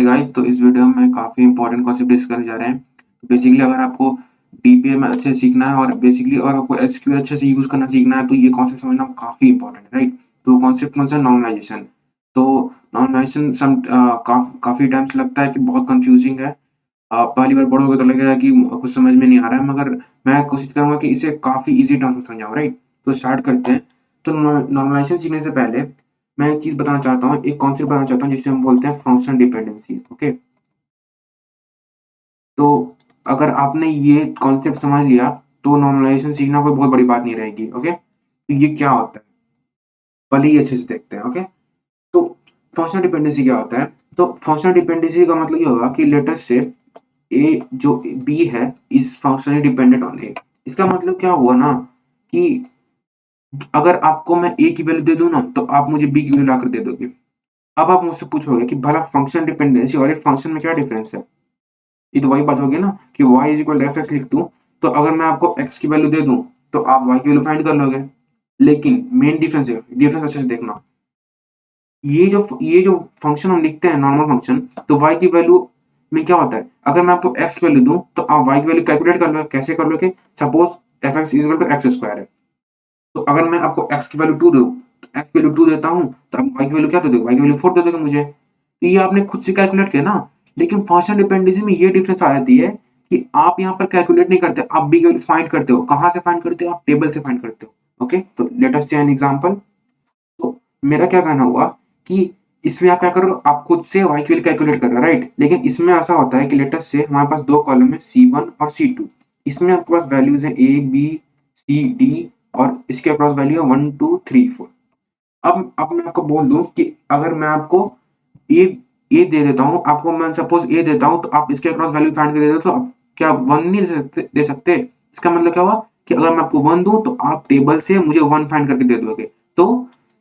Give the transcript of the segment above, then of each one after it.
Hey guys, तो इस video में काफ़ी इंपॉर्टेंट कॉन्सेप्ट डिस्कस करने जा रहे हैं। बेसिकली अगर आपको डीबीएम अच्छे से सीखना है और बेसिकली और आपको एसक्यूएल अच्छे से यूज़ करना सीखना है, तो ये कॉन्सेप्ट समझना काफ़ी इंपॉर्टेंट है, राइट? तो कॉन्सेप्ट कौन सा है? नॉर्मलाइजेशन। तो नॉर्मलाइजेशन काफ़ी टाइम्स लगता है कि बहुत कन्फ्यूजिंग है। आप पहली बार पढ़ोगे तो लगेगा कि कुछ समझ में नहीं आ रहा है, मगर मैं कोशिश करूँगा कि इसे काफ़ी ईज़ी टर्म्स में समझाऊँ, राइट? तो स्टार्ट करते हैं। तो नॉर्मलाइजेशन सीखने से पहले मैं एक चीज़ बताना चाहता हूँ, एक कॉन्सेप्ट बताना चाहता हूँ जिसे हम बोलते हैं फंक्शनल डिपेंडेंसी, ओके? तो अगर आपने ये कॉन्सेप्ट समझ लिया, तो नॉर्मलाइजेशन सीखना कोई बहुत बड़ी बात नहीं रहेगी, ओके? तो ये क्या होता है? पहले ये अच्छे से देखते हैं, ओके? तो फंक्शनल डिपेंडेंसी क्या होता है? तो फंक्शनल डिपेंडेंसी का मतलब ये होगा कि लेट अस से ए जो बी है इज़ फंक्शनली डिपेंडेंट ऑन ए। इसका मतलब क्या हुआ ना कि अगर आपको मैं ए की वैल्यू दे दूँ ना, तो आप मुझे बी की वैल्यू लाकर दे दोगे। अब आप मुझसे पूछोगे कि भला फंक्शनल डिपेंडेंसी और एक फंक्शन में क्या डिफरेंस है? ये तो वही बात होगी ना कि y is equal to F X लिख दूँ, तो अगर मैं आपको x की वैल्यू दे दूँ, तो आप y की वैल्यू फाइंड कर लोगे। लेकिन मेन डिफरेंस अच्छे से देखना। ये जो फंक्शन हम लिखते हैं नॉर्मल फंक्शन, तो y की वैल्यू में क्या होता है? अगर मैं आपको x की वैल्यू दूँ, तो आप y की वैल्यू कैलकुलेट कर लो। कैसे कर लोगे? Suppose F X is equal to X square है। तो अगर मैं आपको x की वैल्यू 2 दूँ, तो x की वैल्यू 2 देता हूँ, तो आप y की वैल्यू क्या दे दोगे? y की वैल्यू 4 दे दोगे मुझे। तो ये आपने खुद से कैलकुलेट किया ना। लेकिन फंक्शनल डिपेंडेंसी में ये डिफरेंस आ जाती है कि आप यहाँ पर कैलकुलेट नहीं करते, आप b की वैल्यू फाइंड करते हो। कहाँ से फाइंड करते हो? आप टेबल से फाइंड करते हो। ओके? तो let us take an example. तो मेरा क्या कहना हुआ कि इसमें आप क्या कर रहे हो? आप खुद से y की वैल्यू कैलकुलेट कर रहे हो, राइट? लेकिन इसमें ऐसा होता है कि लेट अस से हमारे पास 2 कॉलम है C1 और C2। इसमें आपके पास वैल्यूज़ है A, B, C, D और इसके अक्रॉस वैल्यू है 1, 2, 3, 4। अब मैं आपको बोल दूँ कि अगर मैं आपको ए ए दे देता हूँ, आपको मैं सपोज़ ए देता हूँ, तो आप इसके अक्रॉस वैल्यू फाइंड करके दे दो, तो आप क्या 1 नहीं दे सकते? इसका मतलब क्या हुआ कि अगर मैं आपको 1 दूँ, तो आप टेबल से मुझे 1 फाइंड करके दे दोगे। तो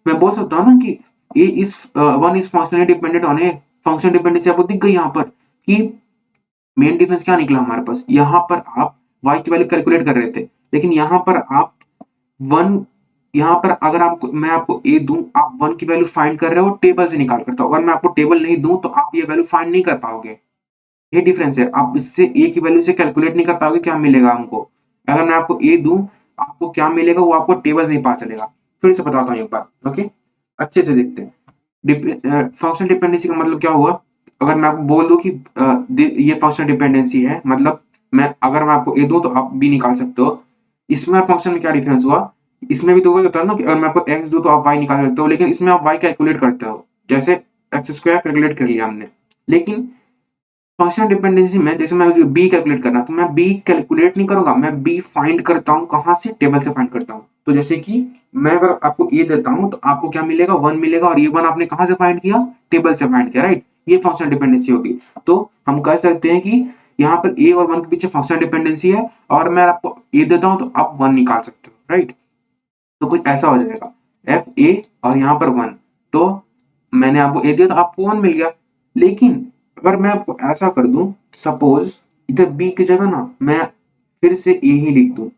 मैं बोल सकता हूँ ना कि A is 1 is functionally dependent on A. Functional dependency आपको दिख गई यहाँ पर कि मेन डिफरेंस क्या निकला हमारे पास? यहाँ पर आप y की वैल्यू कैलकुलेट कर रहे थे, लेकिन यहाँ पर आप 1 यहाँ पर अगर मैं आपको a दूँ, आप 1 की वैल्यू फाइंड कर रहे हो टेबल से निकाल कर। तो अगर मैं आपको टेबल नहीं दूँ, तो आप ये वैल्यू फाइंड नहीं कर पाओगे। ये डिफरेंस है। आप इससे a की वैल्यू से कैलकुलेट नहीं कर पाओगे क्या मिलेगा हमको। अगर मैं आपको a दूँ, आपको क्या मिलेगा वो आपको टेबल से ही पता चलेगा। फिर से बताता हूँ एक बार, ओके? अच्छे से देखते हैं। फंक्शनल डिपेंडेंसी का मतलब क्या हुआ? अगर मैं आपको बोल दूँ कि ये फंक्शनल डिपेंडेंसी है, मतलब अगर मैं आपको a दूँ, तो आप b निकाल सकते हो। इसमें और फंक्शन में क्या डिफरेंस हुआ? इसमें भी तो वही होता है ना कि अगर मैं आपको x दूँ, तो आप y निकाल सकते हो, लेकिन इसमें आप y कैलकुलेट करते हो। जैसे एक्स स्क्वायर कैलकुलेट कर लिया हमने। लेकिन फंक्शनल डिपेंडेंसी में जैसे मैं बी कैलकुलेट करना, तो मैं बी कैलकुलेट नहीं करूँगा, मैं बी फाइंड करता हूँ। कहाँ से? टेबल से फाइंड करता हूँ। तो जैसे कि मैं अगर आपको ए देता हूँ, तो आपको क्या मिलेगा? 1 मिलेगा, और ये 1 आपने कहाँ से फाइंड किया? टेबल से फाइंड किया, राइट? ये फंक्शनल डिपेंडेंसी होगी। तो हम कह सकते हैं कि यहाँ पर ए और 1 के पीछे फंक्शनल डिपेंडेंसी है, और मैं आपको ए देता हूँ, तो आप 1 निकाल सकते हो, राइट? तो कुछ ऐसा हो जाएगा, एफ ए और यहाँ पर 1। तो मैंने आपको ए दिया, तो आपको 1 मिल गया। लेकिन अगर मैं आपको ऐसा कर दूँ, सपोज़ इधर बी की जगह ना मैं फिर से ए ही लिख दूँ।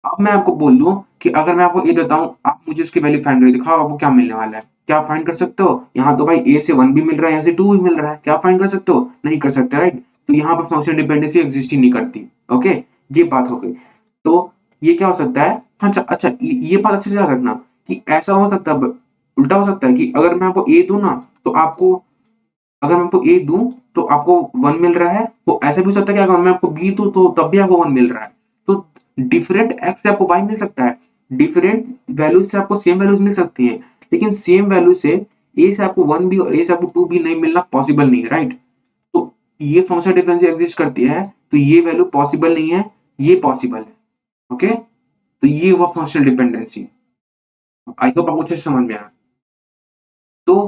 अब मैं आपको बोल दूँ कि अगर मैं आपको ए देता हूँ, आप मुझे उसकी वैल्यू फाइंड करके दिखाओ, आपको क्या मिलने वाला है? क्या आप फाइंड कर सकते हो? यहाँ तो भाई ए से 1 भी मिल रहा है, यहाँ से 2 भी मिल रहा है। क्या आप फाइंड कर सकते हो? नहीं कर सकते, राइट? तो यहाँ पर फंक्शनल डिपेंडेंसी एक्जिस्ट ही नहीं करती। ओके? ये बात हो गई। तो ये क्या हो सकता है? अच्छा, ये बात अच्छे से याद रखना कि ऐसा हो सकता है, उल्टा हो सकता है कि अगर मैं आपको ए दूँ ना, तो आपको अगर मैं आपको ए दूँ, तो आपको 1 मिल रहा है। तो ऐसा भी हो सकता है कि अगर मैं आपको बी दूँ, तो तब भी आपको 1 मिल रहा है। तो डिफरेंट एक्स से आपको वाई मिल सकता है। डिफरेंट वैल्यूज़ से आपको सेम वैल्यूज़ मिल सकती हैं। लेकिन सेम वैल्यू से ए से आपको 1 भी और ए से आपको 2 भी नहीं मिलना पॉसिबल नहीं है, राइट? तो ये फंक्शनल डिफरेंस एग्जिस्ट करती है, तो ये वैल्यू पॉसिबल नहीं है, ये पॉसिबल है। ओके? तो ये हुआ फंक्शनल डिपेंडेंसी। आई होप आपको अच्छे से समझ में आया। तो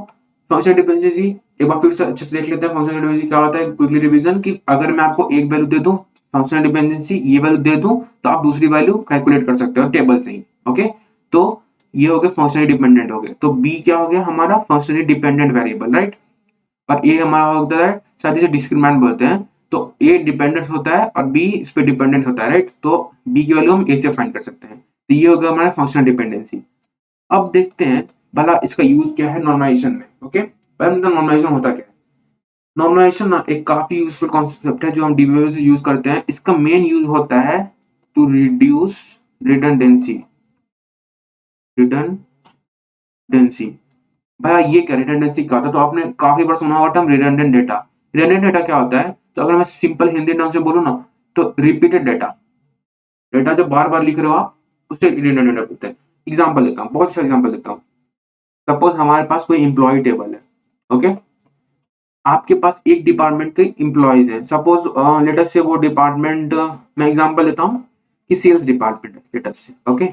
फंक्शनल डिपेंडेंसी एक बार फिर से अच्छे से देख लेते हैं। फंक्शनल डिपेंडेंसी क्या होता है? क्विकली रिवीजन कि अगर मैं आपको एक वैल्यू दे दूं, फंक्शनल डिपेंडेंसी ये वैल्यू दे दूं, तो आप दूसरी वैल्यू कैलकुलेट कर सकते हो टेबल से ही। ओके? तो ये हो गए फंक्शनली डिपेंडेंट हो गए। तो बी क्या हो गया हमारा? Functionally dependent variable, right? और ए हमारा होता है, शायद इसे डिस्क्रिमिनेंट बोलते हैं। तो ए डिपेंडेंट होता है और बी इस पे डिपेंडेंट होता है, राइट? तो बी की वैल्यू हम ए से फाइंड कर सकते हैं। तो ये हो गया हमारा फंक्शनल डिपेंडेंसी। अब देखते हैं भला इसका यूज क्या है नॉर्मलाइजेशन में। ओके? पहले नॉर्मलाइजेशन होता क्या है? नॉर्मलाइजेशन ना एक काफी यूजफुल कॉन्सेप्ट है जो हम डीबीए से यूज करते हैं। इसका मेन यूज होता है टू रिड्यूस रिडंडेंसी। रिडंडेंसी भैया ये क्या रिडंडेंसी क्या होता है? तो आपने काफी बार सुना होगा term redundant data. Redundant data क्या होता है? तो अगर मैं सिंपल हिंदी टर्म से बोलूँ ना, तो रिपीटेड डेटा। डेटा जो बार बार लिख रहे हो आप, उसे रिडंडेंट डेटा बोलते हैं। एग्जाम्पल देता हूँ, बहुत अच्छा एग्जाम्पल देता हूँ। सपोज हमारे पास कोई एम्प्लॉय टेबल है, ओके। आपके पास एक डिपार्टमेंट के एम्प्लॉयज हैं, सपोज लेट अस से वो डिपार्टमेंट, मैं एग्जांपल लेता हूँ कि सेल्स डिपार्टमेंट है, लेट अस से, ओके।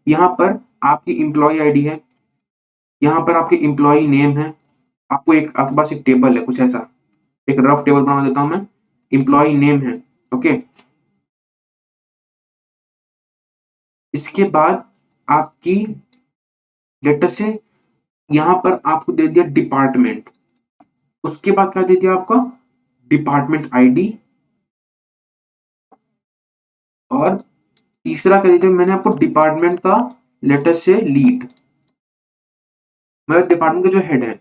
यहाँ पर आपकी एम्प्लॉय आईडी है, यहाँ पर आपके एम्प्लॉय नेम है। आपके पास एक टेबल है कुछ ऐसा, एक रफ टेबल बना देता हूँ मैं। एम्प्लॉय नेम है, ओके। इसके बाद आपकी लेट अस से यहाँ पर आपको दे दिया डिपार्टमेंट। उसके बाद क्या दे दिया आपका? Department ID. और तीसरा क्या देते हैं मैंने आपको? डिपार्टमेंट का लेटर से लीड, मतलब डिपार्टमेंट के जो हेड है।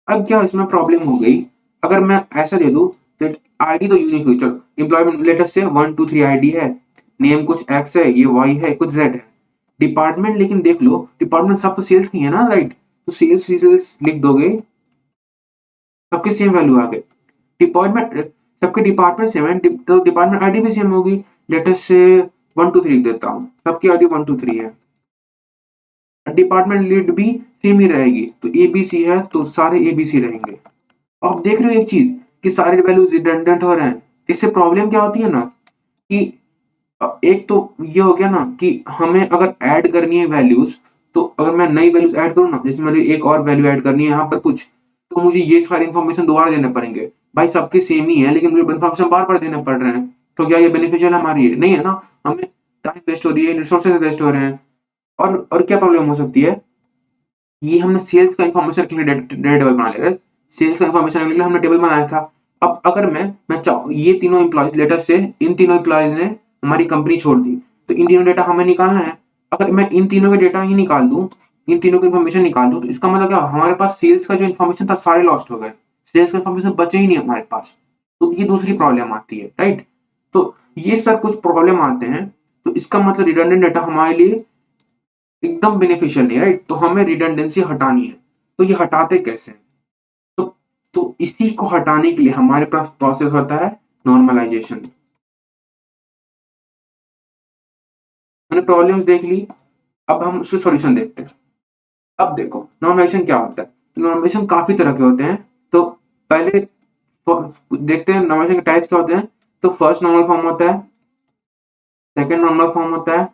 अब क्या इसमें प्रॉब्लम हो गई? अगर मैं ऐसा दे दूं दैट आईडी तो यूनिक हुई, चलो एम्प्लॉयमेंट लेटर से 1 2 3 आईडी है, नेम कुछ एक्स है, ये वाई है, कुछ जेड है। डिपार्टमेंट लेकिन देख लो, डिपार्टमेंट सब तो सेल्स की है ना, राइट? तो सेल्स लिख दोगे, सबके सेम वैल्यू आ गए। डिपार्टमेंट, सबके डिपार्टमेंट सेम है, तो डिपार्टमेंट आईडी भी सेम होगी। लेटर से 1 2 3 लिख देता हूँ, सबकी आईडी 1 2 3 है। डिपार्टमेंट लीड भी सेम ही रहेगी, तो एबीसी है तो सारे एबीसी रहेंगे। आप देख रहे हो एक चीज कि सारे वैल्यूज रिडंडेंट हो रहे हैं। इससे प्रॉब्लम क्या होती है ना कि एक तो ये हो गया ना कि हमें अगर ऐड करनी है वैल्यूज, तो अगर मैं नई वैल्यूज ऐड करूँ ना, जैसे मैंने एक और वैल्यू ऐड करनी है यहाँ पर कुछ, तो मुझे ये सारी इन्फॉर्मेशन दोबारा देने पड़ेंगे। भाई सबके सेम ही है लेकिन मुझे इन्फॉर्मेशन बार बार देने पड़ रहे हैं, तो क्या ये बेनिफिशियल हमारी नहीं है ना? हमें टाइम वेस्ट हो रही है, रिसोर्सेज वेस्ट हो रहे हैं। और क्या प्रॉब्लम हो सकती है? ये हमने सेल्स का इन्फॉर्मेशन के लिए डेटा टेबल बना लिया। सेल्स का इन्फॉर्मेशन के लिए हमने टेबल बनाया था। अब अगर मैं चाहूँ ये तीनों एम्प्लॉयज लेटर से, इन तीनों एम्प्लॉयज ने हमारी कंपनी छोड़ दी, तो इन तीनों डेटा हमें निकालना है। अगर मैं इन तीनों के डेटा ही निकाल दूं, इन तीनों की इन्फॉर्मेशन निकाल दूं, तो इसका मतलब क्या? हमारे पास सेल्स का जो इन्फॉर्मेशन था सारे लॉस्ट हो गए। सेल्स का इन्फॉर्मेशन बचे ही नहीं हमारे पास। तो ये दूसरी प्रॉब्लम आती है, राइट? तो ये सर कुछ प्रॉब्लम आते हैं। तो इसका मतलब रिडंडेंट डेटा हमारे लिए एकदम बेनिफिशियल नहीं है, राइट? तो हमें रिडंडेंसी हटानी है। तो ये हटाते कैसे हैं? तो तो इसी को हटाने के लिए हमारे पास प्रोसेस होता है नॉर्मलाइजेशन। मैंने प्रॉब्लम्स देख ली, अब हम उसके सॉल्यूशन देखते हैं। अब देखो नॉर्मलाइजेशन क्या होता है। तो नॉर्मलाइजेशन काफी तरह के होते हैं। तो पहले देखते हैं नॉर्मलाइजेशन के टाइप्स क्या होते हैं। तो फर्स्ट नॉर्मल फॉर्म होता है, सेकंड नॉर्मल फॉर्म होता है,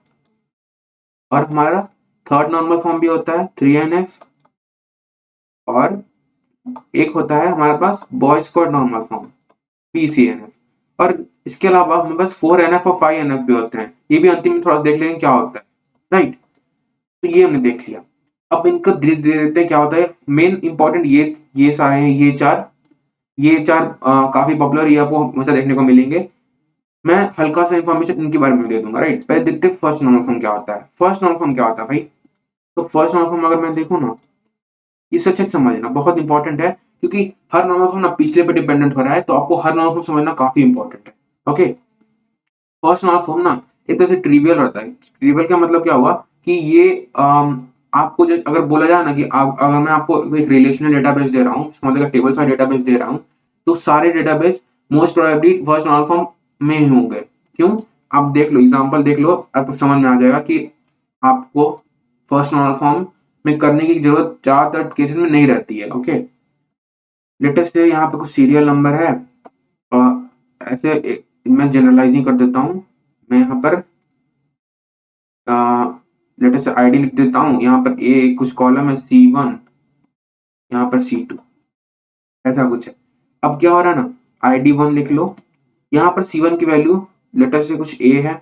और हमारा थर्ड नॉर्मल फॉर्म भी होता है 3NF, और एक होता है हमारे पास बॉय स्क्वाड नॉर्मल फॉर्म PCNF। और इसके अलावा हमारे पास 4NF और 5NF भी होते हैं। ये भी अंतिम में थोड़ा सा देख लेंगे क्या होता है, राइट? तो ये हमने देख लिया। अब इनको धीरे धीरे देखते हैं क्या होता है। मेन इंपॉर्टेंट ये सारे हैं, ये चार काफी पॉपुलर, ये आपको हमेशा देखने को मिलेंगे। मैं हल्का सा इन्फॉर्मेशन इनके बारे में दे दूंगा, राइट? पहले देखते हैं फर्स्ट नॉर्मल फॉर्म क्या होता है। फर्स्ट नॉर्मल फॉर्म क्या होता है भाई? तो फर्स्ट नॉर्मल फॉर्म अगर मैं देखूँ ना, इसे अच्छे से समझना बहुत इंपॉर्टेंट है, क्योंकि हर नॉर्मल फॉर्म ना पिछले पे डिपेंडेंट हो रहा है, तो आपको हर नॉर्मल फॉर्म समझना काफी इंपॉर्टेंट है, ओके। फर्स्ट नॉर्मल फॉर्म ना एक तरह से ट्रिवियल रहता है। ट्रिवियल का मतलब क्या हुआ कि ये आपको जो अगर बोला जाए ना कि अगर मैं आपको एक रिलेशनल डेटाबेस दे रहा हूँ, मतलब टेबल्स का डेटाबेस दे रहा हूँ, तो सारे database most probably first normal form में ही होंगे। क्यों? आप देख लो, एग्जांपल देख लो, आपको समझ में आ जाएगा कि आपको फर्स्ट नॉर्मल फॉर्म में करने की जरूरत ज्यादातर केसेस में नहीं रहती है, ओके। लेटेस्ट है, यहाँ पे कुछ सीरियल नंबर है, और ऐसे मैं जनरलाइजिंग कर देता हूँ। मैं यहाँ पर लेटेस्ट आईडी लिख देता हूँ, यहाँ पर ए कुछ कॉलम है C1, यहाँ पर C2, ऐसा कुछ है। अब क्या हो रहा है ना, ID1 लिख लो, यहाँ पर C1 की वैल्यू लेटेस्ट से कुछ A है,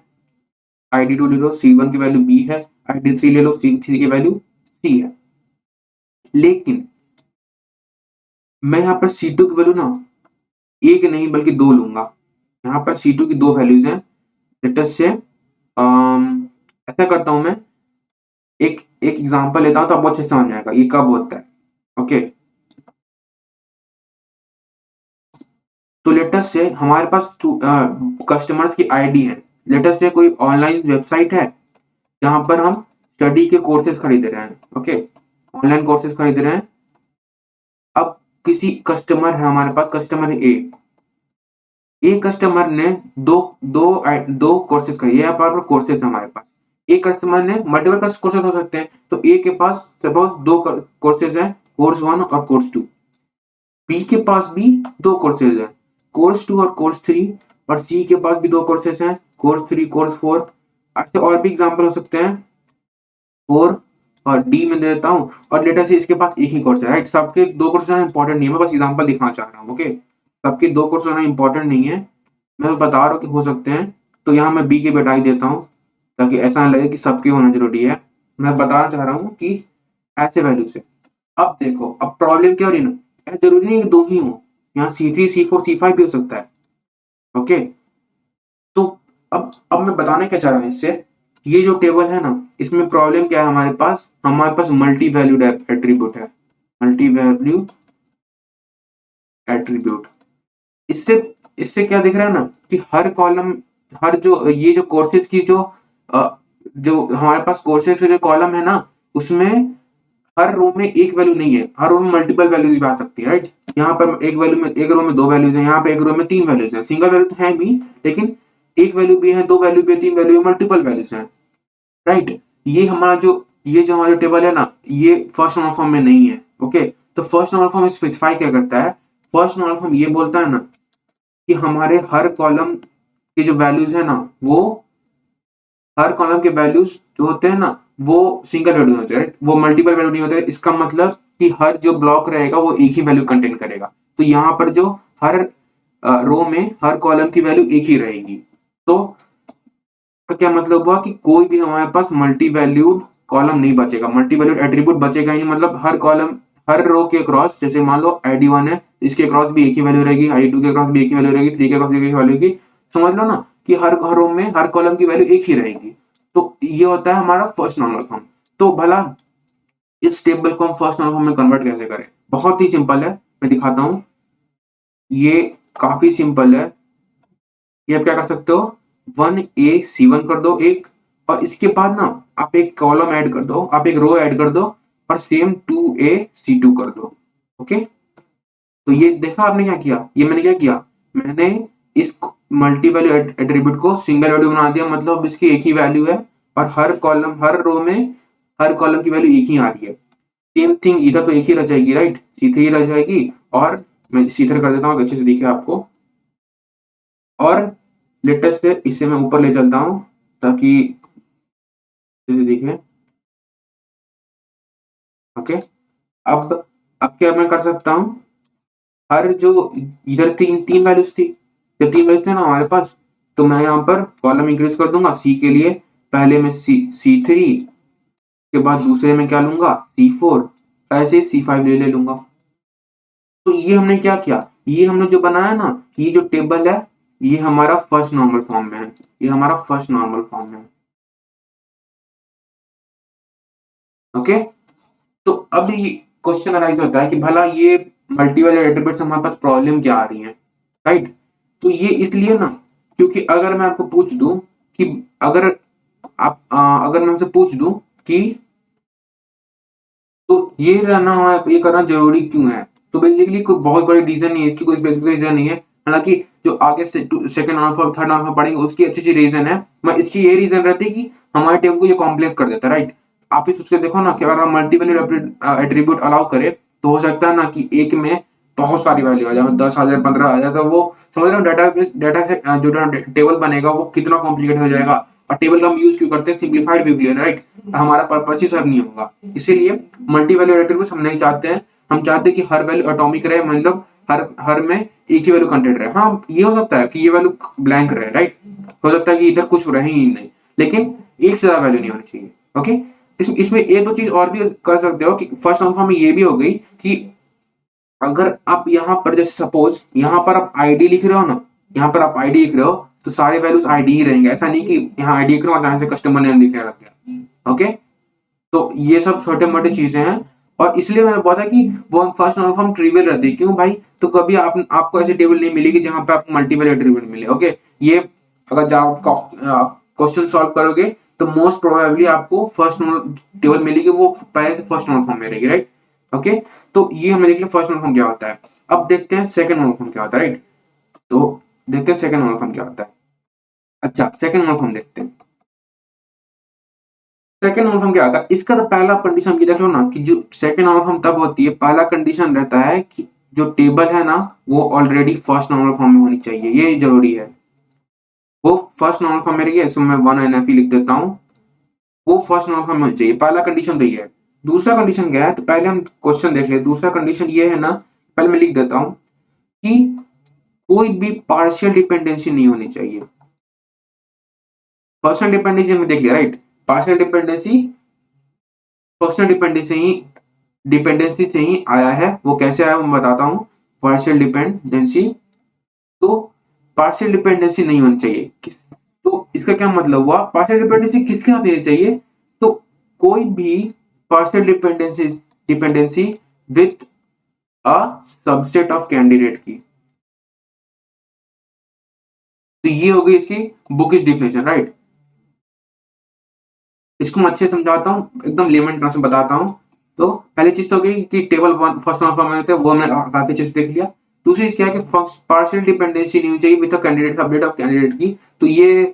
ID2 ले लो, C1 की वैल्यू B है, ID3 ले लो, C3 की वैल्यू C है। लेकिन मैं यहाँ पर C2 की वैल्यू ना एक नहीं बल्कि दो लूंगा। यहाँ पर C2 की दो वैल्यूज हैं। लेटेस्ट से ऐसा करता हूं मैं, एक एक एग्जांपल लेता हूं तो आपको अच्छे से समझ में आएगा ये कब होता है, ओके। तो लेटेस्ट से हमारे पास कस्टमर्स की आईडी है, लेटेस्ट से कोई ऑनलाइन वेबसाइट है जहां पर हम स्टडी के कोर्सेज खरीद रहे हैं, ओके, ऑनलाइन कोर्सेज खरीद रहे हैं। अब किसी कस्टमर है हमारे पास, कस्टमर ए कस्टमर ने दो कोर्सेज खरीदे, यहाँ पर कोर्सेज है हमारे पास। एक कस्टमर ने मल्टीपल कोर्सेज हो सकते हैं, तो ए के पास सपोज दो कोर्सेज हैं, कोर्स 1 और कोर्स 2। बी के पास भी दो कोर्सेज हैं, कोर्स 2 और कोर्स 3, और सी के पास भी दो कोर्सेज हैं, कोर्स 3 कोर्स 4। ऐसे और भी एग्जांपल हो सकते हैं, 4 और डी में दे देता हूँ, और लेटर से इसके पास एक ही कोर्स है, राइट। सबके दो कोर्स होना इंपॉर्टेंट नहीं है, मैं बस एग्जांपल दिखाना चाह रहा हूँ, ओके। सबके दो कोर्स होना इंपॉर्टेंट नहीं है, मैं बता रहा हूँ कि हो सकते हैं। तो यहाँ मैं बी के बैठाई देता हूँ ताकि ऐसा ना लगे कि सबके होना जरूरी है। मैं बताना चाह रहा हूँ कि ऐसे वैल्यू से। अब देखो, अब प्रॉब्लम क्या हो रही ना, जरूरी नहीं कि दो ही हो, यहाँ C3 C4 C5 भी हो सकता है, ओके। तो अब मैं बताने क्या चाह रहा हूँ इससे, ये जो टेबल है ना, इसमें प्रॉब्लम क्या है, हमारे पास मल्टी वैल्यूड एट्रीब्यूट है, मल्टी वैल्यू एट्रीब्यूट। इससे इससे क्या दिख रहा है ना कि हर कॉलम, हर जो ये जो कोर्सेज की जो हमारे पास कोर्सेज के जो कॉलम है ना, उसमें हर रो में एक वैल्यू नहीं है, हर रो में मल्टीपल वैल्यूज भी आ सकती है, राइट। यहाँ पर एक रो में दो वैल्यूज है, यहाँ पे एक रो में तीन वैल्यूज है, सिंगल वैल्यू तो है भी, लेकिन एक वैल्यू भी है, दो वैल्यू भी है, तीन वैल्यू है, मल्टीपल वैल्यूज है, राइट। ये जो हमारा टेबल है ना, ये फर्स्ट नॉर्मल फॉर्म में नहीं है, ओके। तो फर्स्ट नॉर्मल फॉर्म स्पेसिफाई क्या करता है, फर्स्ट नॉर्मल फॉर्म ये बोलता है ना कि हमारे हर कॉलम के जो वैल्यूज है ना, वो हर कॉलम के वैल्यूज जो होते हैं ना, वो सिंगल वैल्यू होते हैं, वो मल्टीपल वैल्यू नहीं होते। इसका मतलब कि हर जो ब्लॉक रहेगा वो एक ही वैल्यू कंटेन करेगा। तो यहाँ पर जो हर रो में हर कॉलम की वैल्यू एक ही रहेगी। तो का क्या मतलब हुआ कि कोई भी हमारे पास मल्टी वैल्यूड कॉलम नहीं बचेगा, मल्टी वैल्यूड एट्रीब्यूट बचेगा ही, मतलब हर कॉलम, हर रो के क्रॉस, जैसे मान लो ID1 है, इसके क्रॉस भी एक ही वैल्यू रहेगी, ID2 के क्रॉस भी एक ही वैल्यू रहेगी, 3 के क्रॉस भी एक ही वैल्यू रहेगी। समझ लो ना कि हर रो में हर कॉलम की वैल्यू एक ही रहेगी। तो ये होता है हमारा फर्स्ट नॉर्मल फॉर्म। तो भला इस टेबल को हम फर्स्ट नॉर्मल फॉर्म में कन्वर्ट कैसे करें? बहुत ही सिंपल है, मैं दिखाता हूँ। ये काफी सिंपल है। ये आप क्या कर सकते हो, 1A C1 कर दो एक, और इसके बाद ना आप एक कॉलम ऐड कर दो, आप एक रो ऐड कर दो, और सेम 2A C2 कर दो, ओके। तो ये देखा आपने क्या किया, ये मैंने क्या किया, मैंने इस मल्टी वैल्यू एट्रीब्यूट को सिंगल वैल्यू बना दिया, मतलब इसकी एक ही वैल्यू है, और हर कॉलम, हर रो में हर कॉलम की वैल्यू एक ही आ रही है। सेम थिंग इधर तो एक ही रह जाएगी, राइट, C3 रह जाएगी, और मैं C3 कर देता हूँ अच्छे से दिखे आपको। और लेटेस्ट से इसे मैं ऊपर ले चलता हूँ ताकि अच्छे से दिखे, ओके। अब क्या मैं कर सकता हूँ, हर जो इधर तीन तीन वैल्यूज थी, जो तीन वैल्यूज थे ना हमारे पास, तो मैं यहाँ पर कॉलम इंक्रीज कर दूंगा C के लिए, पहले में C3 के बाद दूसरे में क्या लूंगा C4, ऐसे C5 ले लूंगा। तो ये हमने क्या किया, ये हमने जो बनाया ना, ये जो टेबल है, ये हमारा फर्स्ट नॉर्मल फॉर्म में है, ये हमारा फर्स्ट नॉर्मल फॉर्म में है, ओके। तो अब ये क्वेश्चन अराइज होता है कि भला ये मल्टीपल एट्रीब्यूट्स हमारे पास प्रॉब्लम क्या आ रही है, राइट। तो ये इसलिए ना, क्योंकि अगर मैं आपको पूछ दूं कि अगर अगर मैं आपसे पूछ दूं कि तो ये रहना, ये करना जरूरी क्यों है, तो बेसिकली कोई बहुत बड़ी रीजन नहीं है इसकी, कोई स्पेसिफिक रीजन नहीं है। हालांकि जो आगे से सेकंड नॉर्मल थर्ड नॉर्मल पढ़ेंगे उसकी अच्छी अच्छी रीजन है, मैं इसकी ये रीजन रहती है कि हमारे टेबल को ये कॉम्प्लेक्स कर देता है, राइट। आप ही सोच के देखो ना कि अगर हम मल्टीपल एट्रीब्यूट अलाउ करें, तो हो सकता है ना कि एक में बहुत सारी वैल्यू आ जाए, 10,000 15,000, तो वो समझ रहे हो डाटा से जो टेबल बनेगा वो कितना कॉम्प्लिकेट हो जाएगा। और टेबल का हम यूज क्यों करते हैं, सिंप्लीफाइड व्यू के लिए, राइट। हमारा पर्पस ही सर्व नहीं होगा, इसीलिए मल्टी वैल्यू एट्रीब्यूट हम नहीं चाहते हैं। हम चाहते हैं कि हर वैल्यू एटॉमिक रहे, मतलब हर में एक ही वैल्यू कंटेंट रहे। हाँ, ये हो सकता है कि ये वैल्यू ब्लैंक रहे, राइट, हो सकता है कि इधर कुछ रहे ही नहीं, लेकिन एक से ज्यादा वैल्यू नहीं होनी चाहिए, ओके। इसमें एक दो चीज और भी कर सकते हो कि फर्स्ट नॉर्मल में ये भी हो गई कि अगर आप यहाँ पर जैसे सपोज यहाँ पर आप आईडी लिख रहे हो ना, यहाँ पर आप आईडी लिख रहे हो, तो सारे वैल्यूज आईडी ही रहेंगे, ऐसा नहीं कि यहाँ आईडी लिख रहे हो और यहाँ से कस्टमर नेम लिखे रख दिया, ओके। तो ये सब छोटे मोटे चीजें हैं। और इसलिए मैंने बोला था कि वो फर्स्ट नॉर्मल फॉर्म ट्रिवियल रहती है। क्यों भाई? तो कभी आपको ऐसी टेबल नहीं मिलेगी जहां पे आपको मल्टीपल एट्रीब्यूट मिले। ओके, ये अगर जब क्वेश्चन सॉल्व करोगे तो मोस्ट प्रोबेबली आपको फर्स्ट नॉर्मल टेबल मिलेगी, वो पहले से फर्स्ट नॉर्मल फॉर्म में रहेगी, राइट? ओके, तो ये हमने देख लिया फर्स्ट नॉर्मल फॉर्म क्या होता है। अब देखते हैं सेकंड नॉर्मल फॉर्म क्या होता है, राइट? तो देखते हैं सेकंड नॉर्मल फॉर्म क्या होता है। अच्छा, सेकंड नॉर्मल फॉर्म देखते हैं। सेकंड नॉर्मल फॉर्म क्या होता है? इसका तो पहला कंडीशन ये देख लो ना कि जो सेकंड नॉर्मल फॉर्म तब होती है, पहला कंडीशन रहता है कि जो टेबल है ना वो ऑलरेडी फर्स्ट नॉर्मल फॉर्म में होनी चाहिए, ये जरूरी है। वो फर्स्ट नॉर्मल फॉर्म में रही है, इसमें मैं 1 NFE लिख देता हूँ। वो फर्स्ट नॉर्मल फॉर्म में होनी चाहिए, पहला कंडीशन तो ये है। दूसरा कंडीशन क्या है? तो पहले हम क्वेश्चन देख ले। दूसरा कंडीशन ये है ना, पहले मैं लिख देता हूँ कि कोई भी पार्शियल डिपेंडेंसी नहीं होनी चाहिए। पर्सनल डिपेंडेंसी हमने देख लिया, right? Partial dependency personal dependency से ही आया है। वो कैसे आया मैं बताता हूँ। पार्शियल डिपेंडेंसी, तो पार्शियल डिपेंडेंसी नहीं होनी चाहिए। तो इसका क्या मतलब हुआ? पार्शियल डिपेंडेंसी किसके साथ होनी चाहिए? तो कोई भी partial dependency with a subset of candidate की। तो ये हो गई इसकी बुकिश डिफिनेशन, राइट? इसको मैं अच्छे समझाता हूँ, एकदम लेमन टर्म्स में बताता हूँ। तो पहली चीज तो हो गई कि table one first normal form में होते हैं, वो हमने काफी चीज देख लिया। दूसरी चीज क्या है कि पार्शियल डिपेंडेंसी नहीं होनी चाहिए with candidate subset of candidate की। तो ये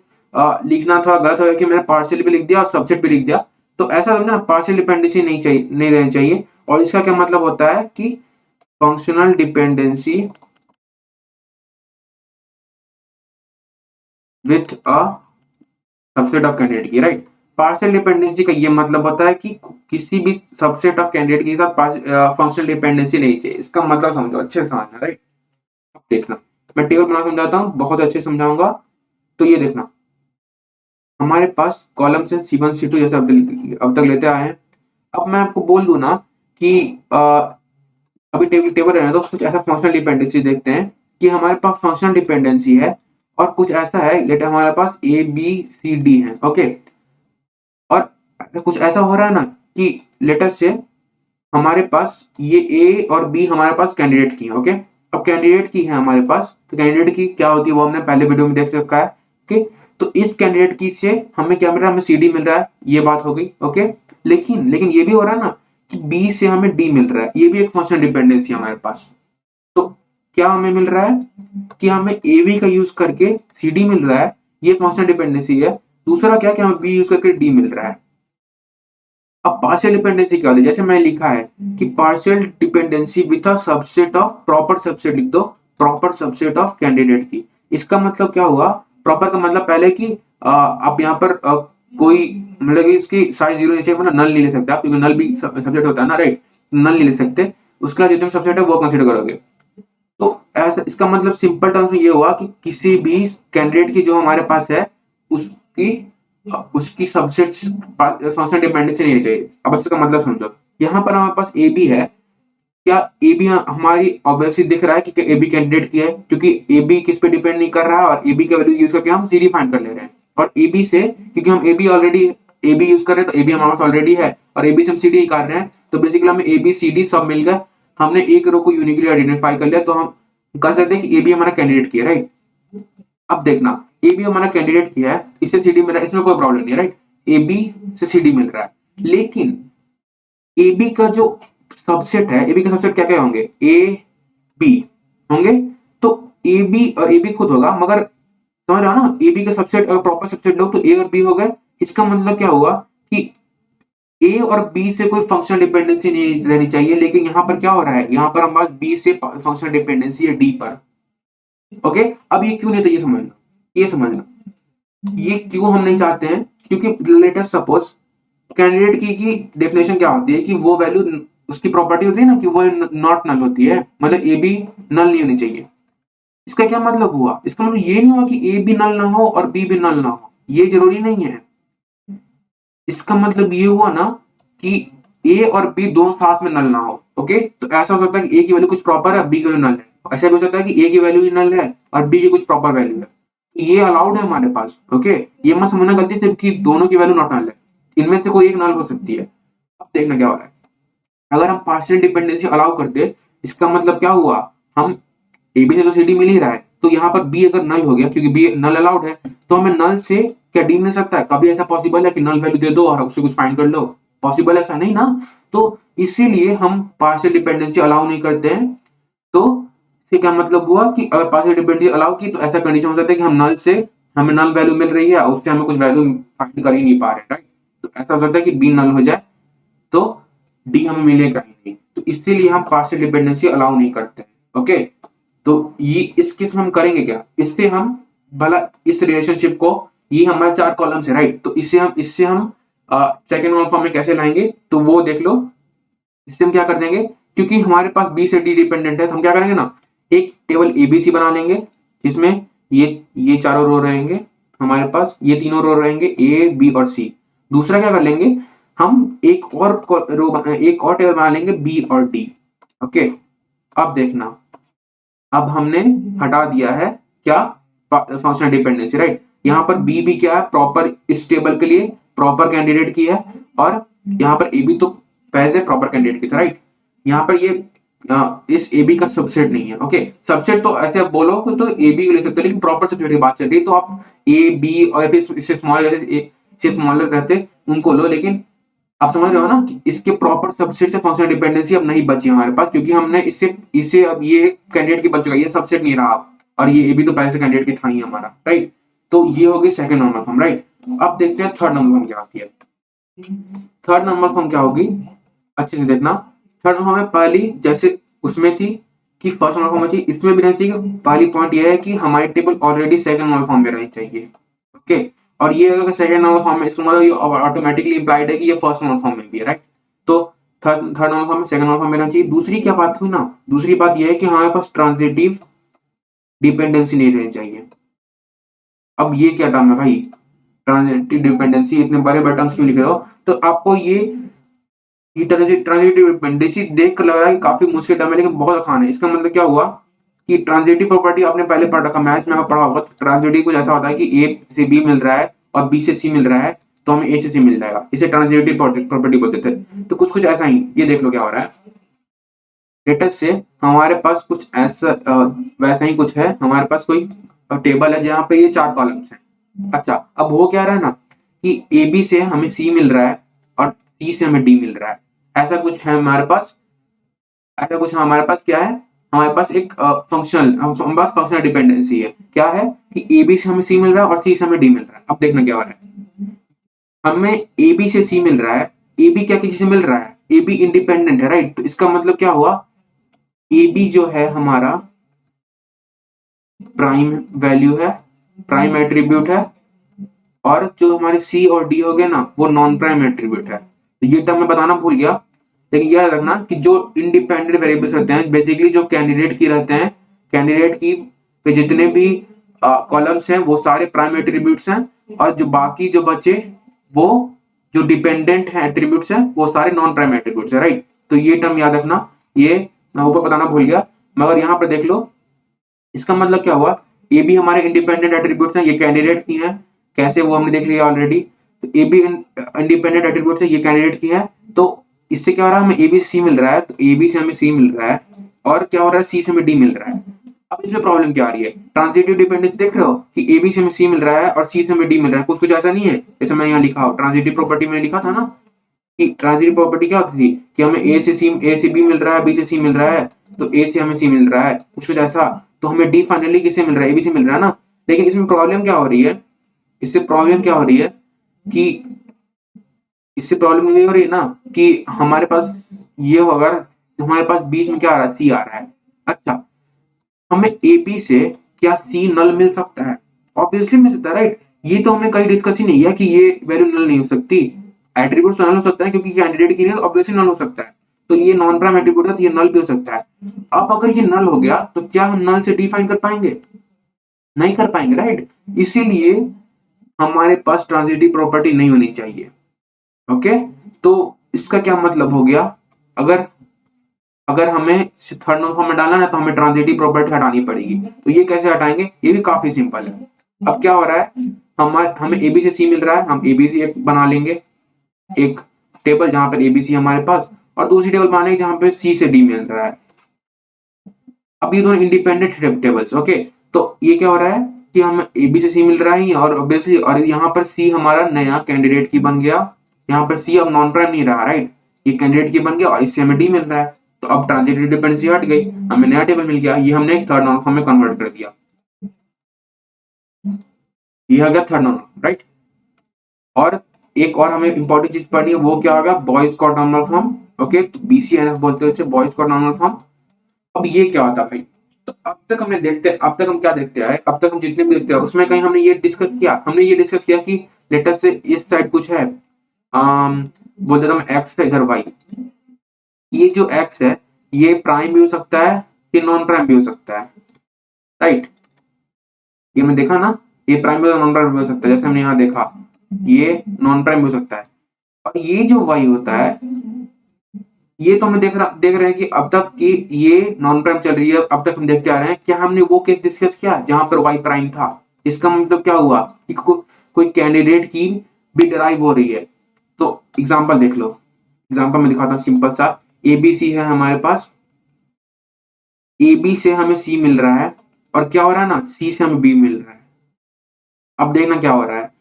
लिखना थोड़ा गलत हो गया कि मैंने पार्शियल भी लिख दिया और सबसेट भी लिख दिया। तो ऐसा समझना, पार्शियल डिपेंडेंसी नहीं रहनी चाहिए। और इसका क्या मतलब होता है कि functional dependency with a subset of candidate की, राइट? पार्शियल डिपेंडेंसी का ये मतलब होता है कि किसी भी सबसेट ऑफ कैंडिडेट के साथ फंक्शनल डिपेंडेंसी नहीं चाहिए। इसका मतलब समझो, अच्छे से समझना, राइट? अब देखना, मैं टेबल बना समझाता हूँ, बहुत अच्छे समझाऊंगा। तो ये देखना, हमारे पास कॉलम्स हैं C1 C2 जैसे अब तक लेते आए हैं। अब मैं आपको बोल दूं ना कि अभी टेबल रहने दो, कुछ ऐसा फंक्शनल डिपेंडेंसी देखते हैं कि हमारे पास फंक्शनल डिपेंडेंसी है और कुछ ऐसा है, लेट हमारे पास ABCD है। ओके, और कुछ ऐसा हो रहा है ना कि लेटर से हमारे पास ये A और B हमारे पास कैंडिडेट की है। ओके, अब कैंडिडेट की है हमारे पास, तो कैंडिडेट की क्या होती है वो हमने पहले वीडियो में देख रखा है। ओके, तो इस कैंडिडेट की से हमें क्या मिल रहा है? हमें CD मिल रहा है, ये बात हो गई। ओके, लेकिन ये भी हो रहा है ना कि B से हमें D मिल रहा है, ये भी एक फंक्शनल डिपेंडेंसी है हमारे पास। तो क्या हमें मिल रहा है कि हमें AB का यूज करके CD मिल रहा है, ये फंक्शनल डिपेंडेंसी है। दूसरा क्या कि हमें B यूज करके D मिल रहा है। अब पार्शियल डिपेंडेंसी क्या होती है? जैसे मैं लिखा है कि partial dependency with a subset of proper subset, लिख दो प्रॉपर सबसेट ऑफ कैंडिडेट की। इसका मतलब क्या हुआ? प्रॉपर का मतलब पहले कि आप यहाँ पर कोई मतलब कि इसकी साइज 0 नहीं चाहिए, मतलब नल नहीं ले सकते आप, क्योंकि नल भी सब्जेक्ट होता है ना, राइट? नल नहीं ले सकते, उसका जितना सबसेट है वो कंसीडर करोगे। तो ऐसा इसका मतलब सिंपल टर्म्स में ये हुआ कि किसी भी कैंडिडेट की जो हमारे पास है उसकी उसकी सबसेट फंक्शनल डिपेंडेंसी नहीं चाहिए। अब इसका मतलब समझो, यहाँ पर हमारे पास ए बी है। क्या ए बी हमारी ऑब्वियसली दिख रहा है कि ए बी कैंडिडेट की है, क्योंकि ए बी किस पे डिपेंड नहीं कर रहा है और ए बी का वैल्यू यूज करके हम सी डी फाइंड कर ले रहे हैं। और ए बी से, क्योंकि हम ए बी यूज कर रहे हैं तो ए बी हमारे पास ऑलरेडी है और ए बी से हम सी डी निकाल रहे हैं, तो बेसिकली हमें ए बी सी डी सब मिल गए। हमने एक रो को यूनिकली आइडेंटिफाई कर लिया, तो हम कह सकते हैं कि ए बी हमारा कैंडिडेट की है, राइट? अब देखना, ए बी हमारा कैंडिडेट की है, इससे सी डी मिल रहा है, इसमें कोई प्रॉब्लम नहीं है, राइट? ए बी से सी डी मिल रहा है, लेकिन ए बी का जो सबसेट है, ए बी का सबसेट क्या क्या होंगे? ए बी होंगे। तो ए बी और ए बी खुद होगा, मगर समझ रहे हो ना, ए बी का सबसेट अगर प्रॉपर सबसेट लो तो ए और बी हो गए। इसका मतलब क्या हुआ कि ए और बी से कोई फंक्शनल डिपेंडेंसी नहीं रहनी चाहिए, लेकिन यहाँ पर क्या हो रहा है? यहाँ पर हमारे पास बी से फंक्शनल डिपेंडेंसी है डी पर। ओके, अब ये क्यों नहीं था ये समझना ये क्यों हम नहीं चाहते हैं, क्योंकि लेटेस्ट सपोज कैंडिडेट की डेफिनेशन क्या होती है कि वो वैल्यू, उसकी प्रॉपर्टी होती है ना कि वो नॉट नल होती है, मतलब ए बी नल नहीं होनी चाहिए। इसका क्या मतलब हुआ? इसका मतलब ये नहीं हुआ कि ए भी नल ना हो और बी भी नल ना हो, ये जरूरी नहीं है। इसका मतलब ये हुआ ना कि ए और बी दोनों साथ में नल ना हो। ओके, तो ऐसा हो सकता है कि ए की वैल्यू कुछ प्रॉपर है, बी की वैल्यू नल है। ऐसा भी हो सकता है कि ए की वैल्यू ही नल है और बी की कुछ प्रॉपर वैल्यू है। ये अलाउड है हमारे पास। ओके, ये मत समझना गलती से कि दोनों की वैल्यू नॉट नल है, इनमें से कोई एक नल हो सकती है। अब देखना क्या हो रहा है। अगर हम पार्शियल डिपेंडेंसी अलाउ करते, इसका मतलब क्या हुआ, हम ए बी से तो सी डी मिल ही रहा है, तो यहाँ पर बी अगर नल हो गया, क्योंकि बी नल अलाउड है, तो हमें नल से क्या डी मिल सकता है? कभी ऐसा पॉसिबल है कि नल वैल्यू दे दो और उससे कुछ फाइंड कर लो? पॉसिबल ऐसा नहीं ना। तो इसीलिए हम पार्शियल डिपेंडेंसी अलाउ नहीं करते हैं। तो इससे क्या मतलब हुआ कि अगर पार्शियल डिपेंडेंसी अलाउ की तो ऐसा कंडीशन हो सकता है कि हम नल से हमें नल वैल्यू मिल रही है, उससे हमें कुछ वैल्यू फाइंड कर ही नहीं पा रहे, राइट? तो ऐसा हो सकता है कि बी नल हो जाए तो डी हमें मिलेगा ही नहीं, तो इसीलिए हम पार्शियल डिपेंडेंसी अलाउ नहीं करते हैं। ओके, तो ये इस केस में हम करेंगे क्या, इससे हम भला इस रिलेशनशिप को, ये हमारे 4 कॉलम्स है, राइट? तो इससे हम सेकंड नॉर्मल फॉर्म में कैसे लाएंगे, तो वो देख लो। इससे हम क्या कर देंगे, क्योंकि हमारे पास बी से डी डिपेंडेंट है, तो हम क्या करेंगे ना, एक टेबल एबीसी बना लेंगे, जिसमें ये चारों रो रहेंगे हमारे पास, ये तीनों रो रहेंगे ए बी और सी। दूसरा क्या कर लेंगे, हम एक और टेबल बना लेंगे बी और डी। ओके, अब देखना, अब हमने हटा दिया है क्या, फंक्शनल डिपेंडेंसी, राइट? यहाँ पर बी भी क्या है, प्रॉपर इस टेबल के लिए प्रॉपर कैंडिडेट की है, और यहाँ पर ए बी तो पहले से प्रॉपर कैंडिडेट की था, राइट? यहाँ पर ये इस ए बी का सबसेट नहीं है। ओके, सबसेट तो ऐसे आप बोलो तो ए बी को ले सकते हो, लेकिन प्रॉपर सबसेट की बात चल रही है, तो आप ए बी और फिर इससे स्मॉलर रहते उनको लो, लेकिन आप समझ रहे हो ना कि इसके प्रॉपर सबसेट से फंक्शनल डिपेंडेंसी अब नहीं बची हमारे पास, क्योंकि हमने इसे अब ये कैंडिडेट की बच चुका है, ये सबसेट नहीं रहा अब, और ये भी तो पहले से कैंडिडेट की था ही हमारा, राइट? तो ये हो गई सेकंड नॉर्मल फॉर्म, राइट? अब देखते हैं थर्ड नॉर्मल फॉर्म क्या होती है। थर्ड नॉर्मल फॉर्म क्या होगी, अच्छे से देखना। थर्ड नॉर्मल फॉर्म में पहली जैसे उसमें थी कि फर्स्ट नॉर्मल फॉर्म में चाहिए, इसमें भी रहनी चाहिए। पहली पॉइंट ये है कि हमारी table already second normal form में रहनी चाहिए। ओके, और ये अगर सेकंड नॉर्मल फॉर्म में, इसका मतलब ये ऑटोमेटिकली इंप्लाइड है कि ये फर्स्ट नॉर्मल फॉर्म में भी है, राइट? तो थर्ड नॉर्मल फॉर्म में सेकंड नॉर्मल फॉर्म में रहना चाहिए। दूसरी क्या बात हुई ना, दूसरी बात ये है कि हमारे पास ट्रांजिटिव डिपेंडेंसी नहीं रहनी चाहिए। अब ये क्या टर्म है भाई, ट्रांजिटिव डिपेंडेंसी, इतने बड़े बड़े टर्म्स क्यों लिख रहे हो? तो आपको ये ट्रांजिटिव डिपेंडेंसी देख कर लग रहा है कि काफी मुश्किल टर्म है, लेकिन बहुत आसान है। इसका मतलब क्या हुआ कि ट्रांजिटिव प्रॉपर्टी आपने पहले पढ़ रखा, मैथ्स में पढ़ा होगा। ट्रांजिटिव कुछ ऐसा होता है कि ए से बी मिल रहा है और बी से सी मिल रहा है, तो हमें ए से सी मिल जाएगा, इसे ट्रांजिटिव प्रॉपर्टी बोलते थे। तो कुछ कुछ ऐसा ही, ये देख लो क्या हो रहा है। लेटर से हमारे पास कुछ ऐसा वैसा ही कुछ है, हमारे पास कोई टेबल है जहाँ पे ये 4 कॉलम्स हैं। अच्छा, अब वो क्या रहा है ना कि ए बी से हमें सी मिल रहा है और सी से हमें डी मिल रहा है, ऐसा कुछ है हमारे पास। ऐसा कुछ हमारे पास क्या है, हमारे पास एक हमारे पास फंक्शनल डिपेंडेंसी है। क्या है कि ए बी से हमें सी मिल रहा है और सी से हमें डी मिल रहा है। अब देखना क्या हो रहा है, हमें ए बी से सी मिल रहा है, ए बी क्या किसी से मिल रहा है, ए बी इंडिपेंडेंट है, राइट? तो इसका मतलब क्या हुआ, ए बी जो है हमारा प्राइम वैल्यू है, प्राइम एट्रीब्यूट है, और जो हमारे सी और डी हो गए ना, वो नॉन प्राइम एट्रीब्यूट है। तो ये टर्म मैं बताना भूल गया, लेकिन याद रखना कि जो इंडिपेंडेंट वेरिएबल्स रहते हैं, बेसिकली जो कैंडिडेट की रहते हैं, कैंडिडेट की पे जितने भी कॉलम्स हैं वो सारे प्राइम एट्रीब्यूट्स हैं, और जो बाकी जो बचे वो जो डिपेंडेंट है एट्रीब्यूट्स हैं वो सारे नॉन प्राइम एट्रीब्यूट्स है, राइट? तो ये टर्म याद रखना, ये मैं ऊपर बताना भूल गया, मगर यहाँ पर देख लो। इसका मतलब क्या हुआ, ए बी हमारे इंडिपेंडेंट एट्रीब्यूट्स हैं, ये कैंडिडेट की हैं, कैसे वो हमने देख लिया ऑलरेडी। तो ए बी इंडिपेंडेंट एट्रीब्यूट्स है, ये कैंडिडेट की है। तो इससे क्या हो रहा है, हमें ए बी से सी मिल रहा है, तो ए बी से हमें सी मिल रहा है, और क्या हो रहा है, सी से हमें डी मिल रहा है। अब इसमें प्रॉब्लम क्या आ रही है, ट्रांजिटिव डिपेंडेंसी देख रहे हो कि ए बी से हमें सी मिल रहा है और सी से हमें डी मिल रहा है। कुछ कुछ ऐसा नहीं है, जैसे मैं यहाँ लिखा हूँ ट्रांजिटिव प्रॉपर्टी में लिखा था ना कि ट्रांजिटिव प्रॉपर्टी क्या होती थी कि हमें ए से बी मिल रहा है, बी से सी मिल रहा है, तो ए से हमें सी मिल रहा है, कुछ कुछ ऐसा। तो हमें डी फाइनली किससे मिल रहा है, ए बी से मिल रहा है ना। लेकिन इसमें प्रॉब्लम क्या हो रही है, इससे प्रॉब्लम क्या हो रही है कि इससे प्रॉब्लम ये हो रही है ना कि हमारे पास ये हो, अगर हमारे पास बीच में क्या आ रहा है, सी आ रहा है। अच्छा, हमें ए बी से क्या सी नल मिल सकता है? ऑब्वियसली मिल सकता है, राइट? ये तो हमने कहीं डिस्कस ही नहीं किया कि ये वैल्यू नल नहीं हो सकती। एट्रीब्यूट नल हो सकता है क्योंकि कैंडिडेट के लिए ऑब्वियसली नल हो सकता है, तो ये नॉन प्राइम एट्रीब्यूट है, तो ये नल भी हो सकता है। अब अगर ये नल हो गया तो क्या हम नल से डिफाइन कर पाएंगे? नहीं कर पाएंगे, राइट? इसीलिए हमारे पास ट्रांजिटिव प्रॉपर्टी नहीं होनी चाहिए। ओके, तो इसका क्या मतलब हो गया, अगर अगर हमें थर्ड नॉर्मल फॉर्म में डालना है तो हमें ट्रांजिटिव प्रॉपर्टी हटानी पड़ेगी। तो ये कैसे हटाएंगे, ये भी काफी सिंपल है। अब क्या हो रहा है, हमें एबी से सी मिल रहा है, हम एबीसी एक बना लेंगे, एक टेबल जहां पर एबीसी हमारे पास, और दूसरी टेबल बनानी है जहां पे सी से डी मिल रहा है। अब ये दोनों इंडिपेंडेंट टेबल्स, ओके। तो ये क्या हो रहा है कि हम ए बी से सी मिल रहा है और ऑब्वियसली, और यहाँ पर सी हमारा नया कैंडिडेट की बन गया, यहाँ पर सी अब नॉन प्राइम नहीं रहा, राइट, ये कैंडिडेट की बन गया और इससे हमें डी मिल रहा है। तो अब ट्रांजिटिव डिपेंडेंसी हट गई, हमें नया टेबल मिल गया, ये हमने थर्ड नॉर्मल फॉर्म में कन्वर्ट कर दिया, ये आ गया थर्ड नॉर्मल, राइट। और एक और हमें इंपॉर्टेंट चीज पढ़नी है, वो क्या होगा, Boyce Codd normal form, okay. तो BCNF बोलते हैं इसे, बॉयज कॉड नॉर्मल फॉर्म। अब ये क्या होता है भाई, तो अब तक हमने देखते, अब तक हम क्या देखते आए, अब तक हम जितने भी देखते हैं उसमें कहीं हमने ये डिस्कस किया कि लेटर से इस साइड कुछ है, बोल देता हूँ एक्स है इधर वाई, ये जो एक्स है ये प्राइम भी हो सकता है, ये नॉन प्राइम भी हो सकता है, राइट। ये हमने देखा ना, ये प्राइम भी नॉन प्राइम भी हो सकता है, जैसे हमने यहाँ देखा ये नॉन प्राइम हो सकता है। और ये जो वाई होता है, ये तो हमें देख रहे हैं कि अब तक कि ये नॉन प्राइम चल रही है, अब तक हम देखते आ रहे हैं, क्या हमने वो केस डिस्कस किया जहां पर वाई प्राइम था। इसका मतलब क्या हुआ कि कोई कैंडिडेट की भी डराइव हो रही है। तो एग्जांपल देख लो, एग्जांपल में दिखाता हूं सिंपल सा, ABC है हमारे पास, AB से हमें C मिल रहा है और क्या हो रहा है ना, C से हमें B मिल रहा है। अब देखना क्या हो रहा है,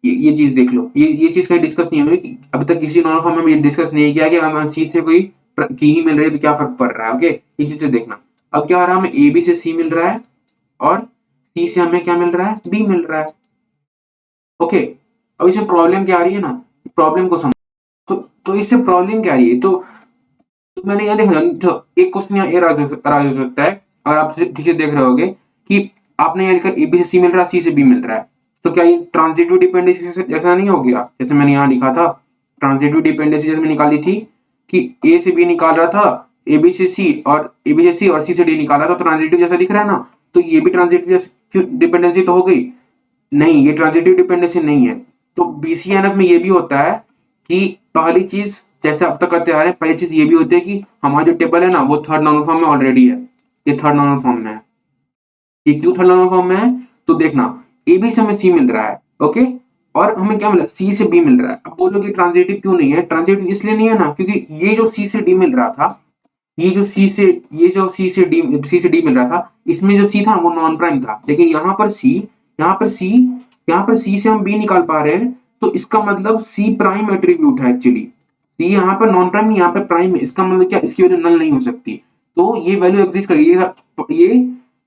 ये चीज देख लो, ये चीज कहीं डिस्कस नहीं हुई कि अभी तक किसी नॉर्मल फॉर्म में ये डिस्कस नहीं किया कि हमें चीज से कोई की ही मिल रही है तो क्या फर्क पड़ रहा है, ओके। ये चीज से देखना। अब क्या हो रहा है, हमें AB से C मिल रहा है और C से हमें क्या मिल रहा है, B मिल रहा है, ओके। अब इसमें प्रॉब्लम क्या आ रही है ना, प्रॉब्लम को समझ। तो इससे प्रॉब्लम क्या आ रही है, तो मैंने यहाँ देखा, तो एक क्वेश्चन यहाँ राज हो सकता है, और आप ठीक से देख रहे होगे कि आपने यहाँ लिखा AB से C मिल रहा है, C से B मिल रहा है, तो क्या ये ट्रांजिटिव डिपेंडेंसी जैसा नहीं हो गया, जैसे मैंने यहाँ लिखा था ट्रांजिटिव डिपेंडेंसी जैसे मैंने निकाली थी कि A से B निकाल रहा था, AB से C और C से D निकाला था, तो ट्रांजिटिव जैसा दिख रहा है ना, तो ये भी ट्रांजिटिव डिपेंडेंसी तो हो गई नहीं, ये ट्रांजिटिव डिपेंडेंसी नहीं है। तो BCNF में ये भी होता है कि पहली चीज जैसे अब तक करते आ रहे हैं, पहली चीज ये भी होती है कि हमारा जो टेबल है ना वो थर्ड नॉर्मल फॉर्म में ऑलरेडी है, ये थर्ड नॉर्मल फॉर्म में है। ये क्यों थर्ड नॉर्मल फॉर्म में है, तो देखना AB से हमें C मिल रहा है, ओके, और हमें क्या मिला, C से B मिल रहा है। अब बोलोगे ट्रांजिटिव क्यों नहीं है, ट्रांजिटिव इसलिए नहीं है ना क्योंकि ये जो C से D मिल रहा था, ये जो C से D मिल रहा था, इसमें जो C था वो नॉन प्राइम था, लेकिन यहाँ पर C से हम B निकाल पा रहे हैं, तो इसका मतलब C प्राइम एट्रीब्यूट है एक्चुअली। C यहाँ पर नॉन प्राइम, यहाँ पर प्राइम है, इसका मतलब क्या, इसकी वैल्यू नल नहीं हो सकती, तो ये वैल्यू एग्जिस्ट करेगी, ये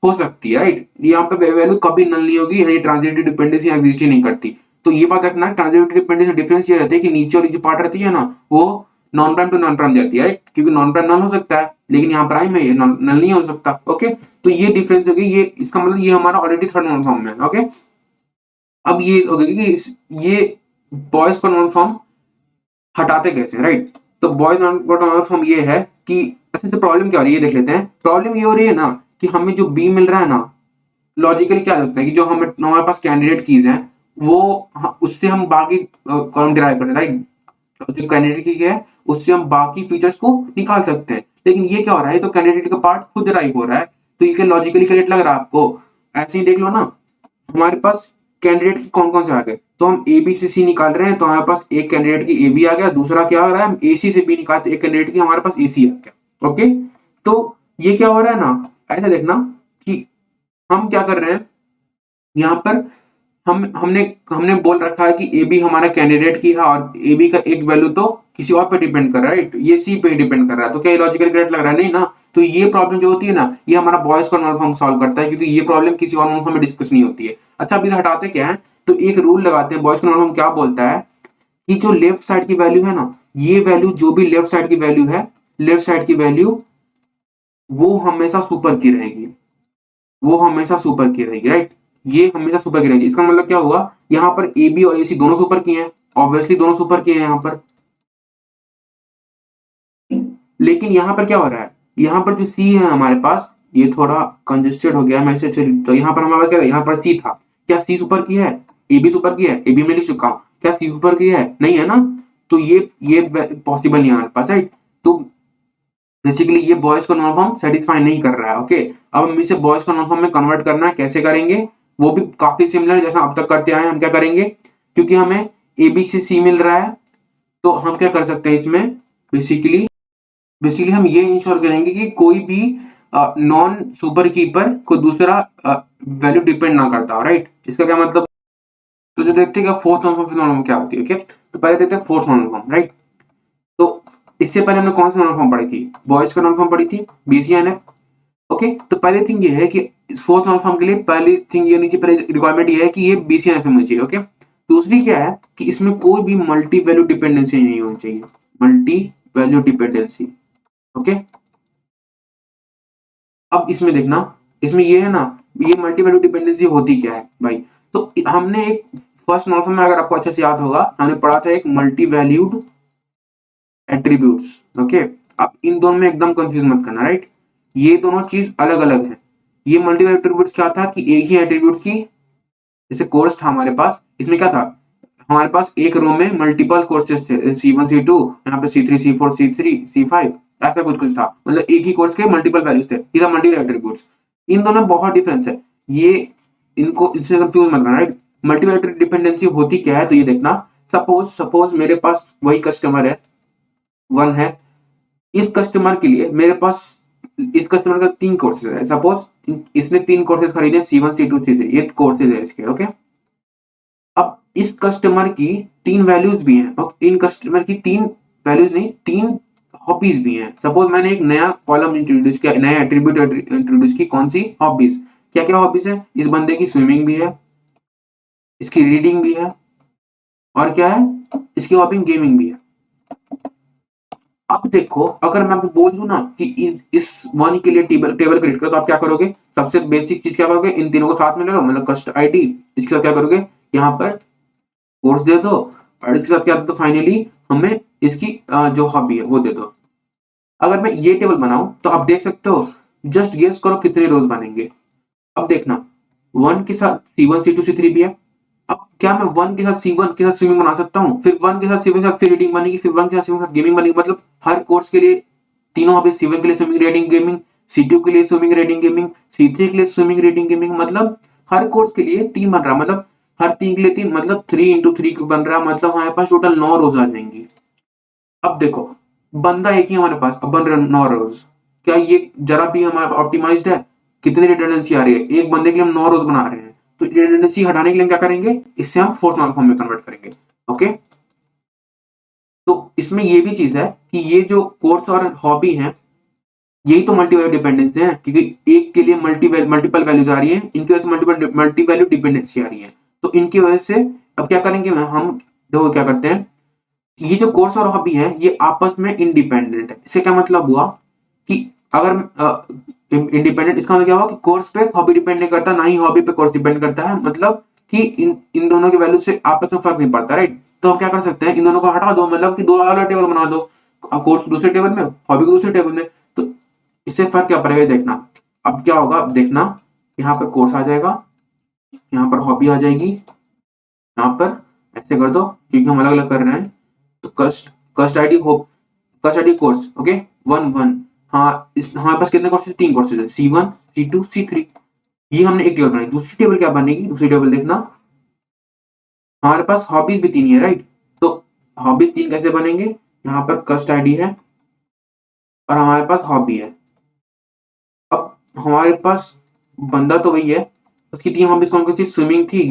हो सकती है, राइट। यहाँ पे वैल्यू कभी नल नहीं होगी, यानी ट्रांजिटिव डिपेंडेंसी एग्जिस्ट ही नहीं करती। तो ये बात रखना, ट्रांजिटिव डिपेंडेंसी डिफरेंस ये रहता है कि नीचे वाली जो पार्ट रहती है ना वो non prime to non prime जाती है, क्योंकि नॉन प्राइम नल हो सकता है लेकिन यहाँ प्राइम है, ये नल नहीं हो सकता, ओके। तो ये डिफरेंस होगी, ये इसका मतलब ये हमारा ऑलरेडी थर्ड नॉर्मल फॉर्म में, ओके। अब ये हो गया कि ये बॉयज का नॉर्मल फॉर्म हटाते कैसे, राइट। तो बॉयज नॉर्मल फॉर्म ये है कि अच्छा, तो प्रॉब्लम क्या हो रही है देख लेते हैं। प्रॉब्लम ये हो रही है ना कि हमें जो बी मिल रहा है ना, लॉजिकली क्या लगता है कि जो हमारे पास कैंडिडेट कीज हैं वो उससे हम बाकी कॉलम डिराइव करते हैं, राइट। जो कैंडिडेट की है उससे हम बाकी फीचर्स को निकाल सकते हैं, लेकिन ये क्या हो रहा है, तो कैंडिडेट का पार्ट खुद डिराइव हो रहा है, तो ये क्या लॉजिकली करेक्ट लग रहा है आपको। ऐसे ही देख लो ना, हमारे पास कैंडिडेट की कौन कौन से आ गए, तो हम ए बी से सी निकाल रहे हैं, तो हमारे पास एक कैंडिडेट की ए बी आ गया, दूसरा क्या हो रहा है, हम ए सी से बी निकालते, एक कैंडिडेट की हमारे पास ए सी आ गया, ओके। तो ये क्या हो रहा है ना, ऐसा देखना कि हम क्या कर रहे हैं यहाँ पर, हमने बोल रखा है कि ए बी हमारा कैंडिडेट की है और ए बी का एक वैल्यू तो किसी और पे डिपेंड कर रहा है, राइट, ये सी पे डिपेंड कर रहा है, तो क्या लॉजिकल करेक्ट लग रहा है, नहीं ना। तो ये प्रॉब्लम जो होती है ना, ये हमारा बॉयज का नॉर्मल फॉर्म सॉल्व करता है, क्योंकि ये प्रॉब्लम किसी और नॉर्मल फॉर्म में डिस्कस नहीं होती है। अच्छा, अभी हटाते क्या है, तो एक रूल लगाते हैं, बॉयज का नॉर्मल फॉर्म क्या बोलता है कि जो लेफ्ट साइड की वैल्यू है ना, ये वैल्यू जो भी लेफ्ट साइड की वैल्यू है, लेफ्ट साइड की वैल्यू वो हमेशा सुपर की रहेगी, वो हमेशा सुपर की रहेगी, राइट। ये हमेशा सुपर की रहेगी, इसका मतलब क्या हुआ, यहाँ पर ए बी और ए सी दोनों सुपर की हैं, ऑब्वियसली दोनों सुपर की हैं यहाँ पर। लेकिन यहाँ पर क्या हो रहा है, यहाँ पर जो सी है हमारे पास, ये थोड़ा कंजेस्टेड हो गया, मैं इसे तो यहाँ पर हमारे पास क्या, यहाँ पर सी था, क्या सी सुपर की है, ए बी सुपर की है, ए बी में लिख चुका हूँ, क्या सी सुपर की है, नहीं है ना। तो ये पॉसिबल नहीं है हमारे पास, राइट। तो बेसिकली ये बॉयज का नॉर्मल फॉर्म सेटिस्फाई नहीं कर रहा है, ओके। अब हम इसे बॉयज का नॉर्मल फॉर्म में कन्वर्ट करना है, कैसे करेंगे, वो भी काफी सिमिलर जैसा अब तक करते आए हैं। हम क्या करेंगे, क्योंकि हमें ए बी से सी मिल रहा है, तो हम क्या कर सकते हैं इसमें, बेसिकली बेसिकली हम ये इंश्योर करेंगे कि कोई भी नॉन सुपर की पर कोई दूसरा वैल्यू डिपेंड ना करता हो, राइट। इसका क्या मतलब, तो जो देखते हैं फोर्थ नॉर्मल फॉर्म, नॉर्मल क्या होती है, ओके। तो पहले देखते हैं फोर्थ नॉर्मल फॉर्म, राइट। तो इससे पहले हमने कौन सी नॉर्मल फॉर्म पढ़ी थी, बॉयज का नॉर्मल फॉर्म पढ़ी थी, बीसीएनएफ, ओके। तो पहली थिंग ये है कि फोर्थ नॉर्मल फॉर्म के लिए पहली थिंग ये होनी चाहिए, पहली रिक्वायरमेंट ये है कि ये बीसीएनएफ में होनी चाहिए, ओके। दूसरी क्या है कि इसमें कोई भी मल्टी वैल्यू डिपेंडेंसी नहीं होनी चाहिए, मल्टी वैल्यू डिपेंडेंसी, ओके। अब इसमें देखना, इसमें ये है ना, ये मल्टी वैल्यू डिपेंडेंसी होती क्या है भाई। तो हमने एक फर्स्ट नॉर्मल में, अगर आपको अच्छे से याद होगा, हमने पढ़ा था एक मल्टी वैल्यूड एट्रीब्यूट्स, ओके। अब इन दोनों में एकदम कंफ्यूज मत करना, राइट। ये दोनों चीज अलग अलग है। ये मल्टी वैल्यूड एट्रीब्यूट्स क्या था कि एक ही एट्रीब्यूट की, जैसे कोर्स था हमारे पास, इसमें क्या था, हमारे पास एक रो में मल्टीपल कोर्सेज थे, C1 C2, यहाँ पे C3 C4 C3 C5, ऐसा कुछ कुछ था, मतलब एक ही कोर्स के मल्टीपल वैल्यूज थे, ये था मल्टीपल एट्रीब्यूट्स। इन दोनों में बहुत डिफरेंस है, ये इनको इससे कंफ्यूज मत करना, राइट। मल्टीपल डिपेंडेंसी होती क्या है, तो ये देखना, सपोज मेरे पास वही कस्टमर है, वन है। इस कस्टमर के लिए मेरे पास, इस कस्टमर का 3 कोर्सेज है, सपोज इसने 3 कोर्सेज खरीदे, C1 C2 C3, ये कोर्सेज है इसके, ओके। अब इस कस्टमर की 3 वैल्यूज भी हैं, और इन कस्टमर की 3 वैल्यूज नहीं, 3 हॉबीज भी हैं। सपोज मैंने एक नया कॉलम इंट्रोड्यूस किया, नया एट्रीब्यूट इंट्रोड्यूस की, कौन सी, हॉबीज। क्या क्या हॉबीज है, इस बंदे की स्विमिंग भी है, इसकी रीडिंग भी है, और क्या है, इसकी हॉबी गेमिंग भी है। अब देखो, अगर मैं आपको बोल दूं ना कि इस वन के लिए टेबल क्रिएट करो, तो आप क्या करोगे, सबसे बेसिक चीज क्या करोगे, इन तीनों को साथ में ले लो, मतलब कस्ट आईडी, इसके साथ क्या करोगे, यहाँ पर कोर्स दे दो, और इसके साथ क्या दे दो, फाइनली हमें इसकी जो हॉबी है वो दे दो। अगर मैं ये टेबल बनाऊं तो आप देख सकते हो, जस्ट गेस करो कितने रोज बनेंगे। अब देखना, वन के साथ C1 C2 C3 भी है। अब क्या मैं वन के साथ C1 के साथ स्विमिंग बना सकता हूँ, फिर वन के साथ स्विमिंग के साथ फिर रीडिंग बनेगी, फिर वन के साथ स्विमिंग के साथ गेमिंग बनेगी, मतलब हर कोर्स के लिए तीनों हॉबीज, C1 के लिए स्विमिंग रीडिंग गेमिंग, C2 के लिए स्विमिंग रीडिंग गेमिंग, C3 के लिए स्विमिंग रीडिंग गेमिंग, मतलब हर कोर्स के लिए 3 बन रहा, मतलब हर 3 के लिए 3, मतलब 3 × 3 बन रहा, मतलब हमारे पास टोटल 9 रोज आ जाएंगी। अब देखो, बंदा एक ही हमारे पास, अब बन रहे 9 रोज, क्या ये जरा भी हमारा ऑप्टिमाइज्ड है, कितनी रिडंडेंसी आ रही है, एक बंदे के लिए हम 9 रोज बना रहे हैं, तो रिडंडेंसी हटाने के लिए क्या करेंगे, इससे हम फोर्थ नॉर्मल फॉर्म में कन्वर्ट करेंगे, ओके। तो इसमें ये भी चीज है कि ये जो कोर्स और हॉबी है, यही तो मल्टी वैल्यू डिपेंडेंसी है, क्योंकि एक के लिए मल्टीपल वैल्यूज आ रही है, इनकी वजह से मल्टी वैल्यू डिपेंडेंसी आ रही है, तो इनकी वजह से अब क्या करेंगे, हम देखो क्या करते हैं, ये जो कोर्स और हॉबी है ये आपस में इंडिपेंडेंट है। इससे क्या मतलब हुआ कि अगर इंडिपेंडेंट, इसका मतलब क्या हुआ कि कोर्स पे हॉबी डिपेंड नहीं करता, ना ही हॉबी पे कोर्स डिपेंड करता है, मतलब कि इन दोनों की वैल्यू से आपस में फर्क नहीं पड़ता, राइट। तो हम क्या कर सकते हैं, इन दोनों को हटा दो, मतलब कि 2 अलग अलग टेबल बना दो, कोर्स दूसरे टेबल में, हॉबी को दूसरे टेबल में, तो इससे फर्क क्या पड़ेगा देखना। अब क्या होगा, अब देखना, यहाँ पर कोर्स आ जाएगा, यहाँ पर हॉबी आ जाएगी, यहाँ पर ऐसे कर दो, क्योंकि हम अलग अलग कर रहे हैं, तो कस्ट कस्ट आईडी हो, कस्ट आईडी कोर्स, ओके, 1 1। हाँ, इस हमारे पास कितने कोर्सेज, 3 कोर्सेज है, C1 C2 C3, ये हमने एक टेबल बनाई। दूसरी टेबल क्या बनेगी, दूसरी टेबल देखना, हमारे पास हॉबीज भी 3 ही है, राइट। तो हॉबीज 3 कैसे बनेंगे, यहाँ पर कस्ट आईडी है और हमारे पास हॉबी है। अब हमारे पास बंदा तो वही है, उसकी 3 हॉबीज कौन कौन सी, स्विमिंग थी,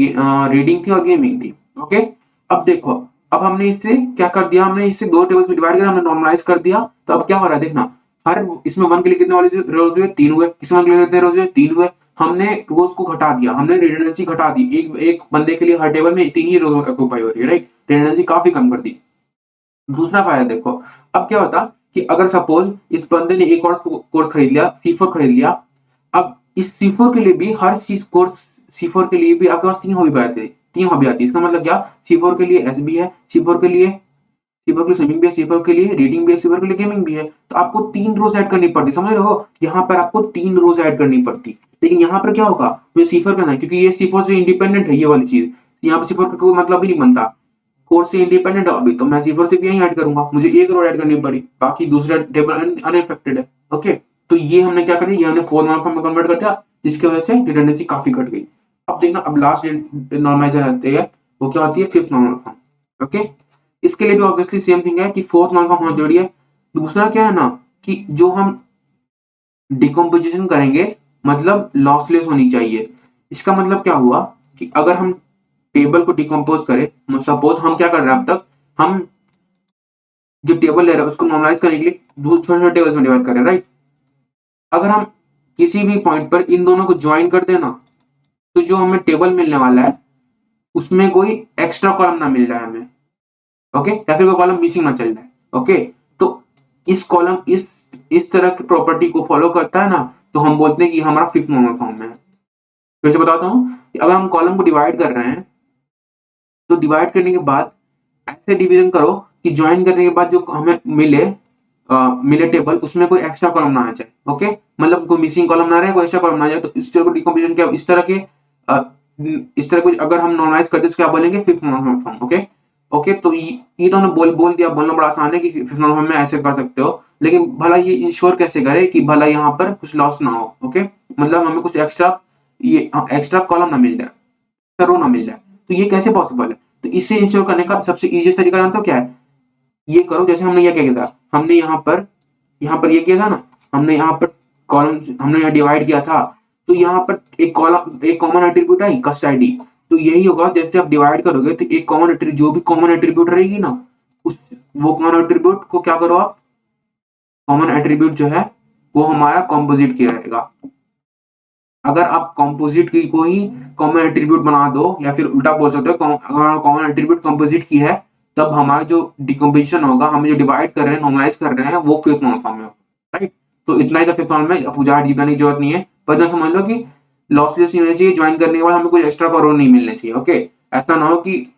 रीडिंग थी और गेमिंग थी, ओके। अब देखो, अब हमने इससे क्या कर दिया, हमने इससे 2 टेबल्स में डिवाइड किया, हमने नॉर्मलाइज कर दिया, तो अब क्या हो रहा है देखना, हर इसमें 1 के लिए कितने वाले रोज हुए, 3 हुए, इसमें 1 के लिए कितने रोज हुए, 3 हुए। हमने रोज को घटा दिया, हमने रिडंडेंसी घटा दी, एक बंदे के लिए हर टेबल में 3 ही रोज ऑक्यूपाई हो रही है, राइट, रिडंडेंसी काफी कम कर दी। दूसरा फायदा देखो, अब क्या होता कि अगर सपोज इस बंदे ने एक और कोर्स खरीद लिया, C4 खरीद लिया, अब इस C4 के लिए भी हर चीज कोर्स, C4 के लिए भी आपके पास 3 हॉबी आती है, 3 हॉबी आती है। इसका मतलब क्या, C4 के लिए SB है, C4 के लिए स्विमिंग भी है, C4 के लिए रीडिंग भी है, C4 के लिए गेमिंग भी है, तो आपको 3 रोज ऐड करनी पड़ती, समझ रहे हो, यहाँ पर आपको 3 रोज ऐड करनी पड़ती। लेकिन यहाँ पर क्या होगा, मुझे C4 करना है, क्योंकि ये C4 से इंडिपेंडेंट है, ये वाली चीज, यहाँ पर C4 का कोई मतलब ही नहीं बनता, कोर्स से इंडिपेंडेंट है अभी, तो मैं C4 से भी यही ऐड करूंगा, मुझे एक रो ऐड करनी पड़ी, बाकी दूसरा टेबल अनइफेक्टेड है, ओके। तो ये हमने क्या कर दिया, ये हमने 4 नॉर्मल फॉर्म में कन्वर्ट कर दिया, जिसकी वजह से रिडंडेंसी काफी घट गई। अब देखना, अब लास्ट नॉर्मलाइजेशन आती है, वो क्या होती है, 5th नॉर्मल फॉर्म, ओके। इसके लिए भी ऑब्वियसली सेम थिंग है कि 4th नॉर्मल फॉर्म होना जरूरी है। दूसरा क्या है ना कि जो हम डिकम्पोजिशन करेंगे मतलब लॉसलेस होनी चाहिए। इसका मतलब क्या हुआ कि अगर हम टेबल को डिकम्पोज करें, सपोज हम क्या कर रहे हैं, अब तक हम जो टेबल ले रहे हैं उसको नॉर्मलाइज करने के लिए बहुत छोटे-छोटे टेबल्स में डिवाइड कर रहे हैं, राइट? अगर हम किसी भी पॉइंट पर इन दोनों को ज्वाइन कर देना, तो जो हमें टेबल मिलने वाला है उसमें कोई एक्स्ट्रा कॉलम ना मिल जाए हमें, ओके? या फिर कोई कॉलम मिसिंग ना चल जाए, ओके? तो इस कॉलम इस तरह की प्रॉपर्टी को फॉलो करता है ना, तो हम बोलते हैं कि हमारा फिफ्थ नॉर्मल फॉर्म में है। फिर से बताता हूँ कि अगर हम कॉलम को डिवाइड कर रहे हैं, तो डिवाइड करने के बाद ऐसे डिवीजन करो कि ज्वाइन करने के बाद जो हमें मिले टेबल उसमें कोई एक्स्ट्रा कॉलम ना आ जाए, ओके? मतलब कोई मिसिंग कॉलम ना रहे, कोई एक्स्ट्रा कॉलम ना आ जाए, तो इस तरह को डिकम्पोजिशन क्या इस तरह के इस तरह कुछ अगर हम नॉर्मलाइज करते तो क्या बोलेंगे, fifth normal form, okay? Okay, तो ये तो हमने बोल दिया, बोलना बड़ा आसान है कि फिफ्थ नॉर्मल फॉर्म में ऐसे कर सकते हो, लेकिन भला ये इंश्योर कैसे करे कि भला यहाँ पर कुछ लॉस ना हो, ओके? मतलब हमें कुछ एक्स्ट्रा कॉलम ना मिल जाए, रो ना मिल जाए, तो ये कैसे पॉसिबल है? तो इसे इंश्योर करने का सबसे इजीएस्ट तरीका जानते हो क्या है? ये करो जैसे हमने ये क्या किया था, हमने यहाँ पर ये किया था ना, हमने यहाँ पर कॉलम हमने यहाँ डिवाइड किया था, तो यहाँ पर एक कॉमन एट्रीब्यूट आई कस्ट आईडी, तो यही होगा जैसे आप डिवाइड करोगे तो एक कॉमन एट्रीब्यूट जो भी कॉमन एट्रीब्यूट रहेगी ना, उस वो कॉमन एट्रीब्यूट को क्या करो आप, कॉमन एट्रीब्यूट जो है वो हमारा कॉम्पोजिट की रहेगा। अगर आप कॉम्पोजिट की को ही कॉमन एट्रीब्यूट बना दो, या फिर उल्टा बोल सकते हो, अगर कॉमन एट्रीब्यूट कॉम्पोजिट की है, तब हमारा जो डिकम्पोजिशन होगा, हम जो डिवाइड कर रहे हैं, नॉर्मलाइज कर रहे हैं, वो फिफ्थ नॉर्मल फॉर्म में होगा, राइट? तो इतना ही था फिफ्थ नॉर्मल में, अब ज़्यादा डीप जाने की जरूरत नहीं है, पर इतना समझ लो कि लॉसलेस नहीं होना चाहिए, ज्वाइन करने के बाद हमें कुछ एक्स्ट्रा रो नहीं मिलने चाहिए, ओके? ऐसा ना हो कि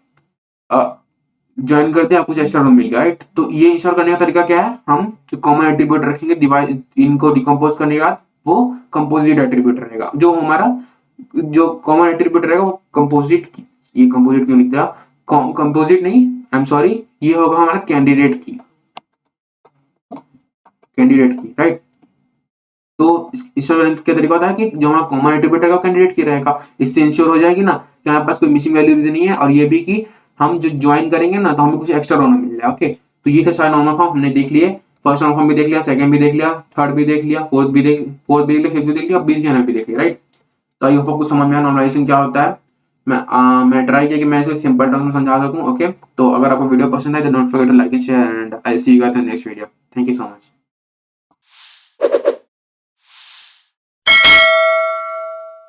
ज्वाइन करते हैं कुछ एक्स्ट्रा रो मिल गया, राइट? तो ये इंश्योर करने का तरीका क्या है, हम जो कॉमन एट्रीब्यूट रखेंगे डिवाइड इनको डिकम्पोज करने के बाद, वो कंपोजिट एट्रीब्यूट रहेगा, जो हमारा जो कॉमन एट्रीब्यूट रहेगा वो कंपोजिट क्यों लिख दिया, कंपोजिट नहीं, आई एम सॉरी, ये होगा हमारा कैंडिडेट की, राइट? तो इसका तरीका होता है कि जो हमारा कॉमन एट्रीब्यूट रहेगा कैंडिडेट की रहेगा, इससे इंश्योर हो जाएगी ना कि हमारे पास कोई मिसिंग वैल्यू भी नहीं है, और ये भी कि हम जो ज्वाइन करेंगे ना तो हमें कुछ एक्स्ट्रा रो ना मिल जाए, ओके? तो ये थे सारे नॉर्मल फॉर्म हमने देख लिए, फर्स्ट नॉर्मल फॉर्म भी देख लिया, सेकंड भी देख लिया, थर्ड भी देख लिया, फोर्थ भी देख लिया, फिफ्थ भी देख लिया, 20 भी देख लिया, राइट? तो आई होप आपको समझ में आया नॉर्मलाइजेशन क्या होता है। मैं ट्राई किया कि मैं इसे सिंपल टर्म्स में समझा सकूं, ओके? तो अगर आपको वीडियो पसंद आए तो don't forget to like and share, and I see you guys in next video. Thank you so much.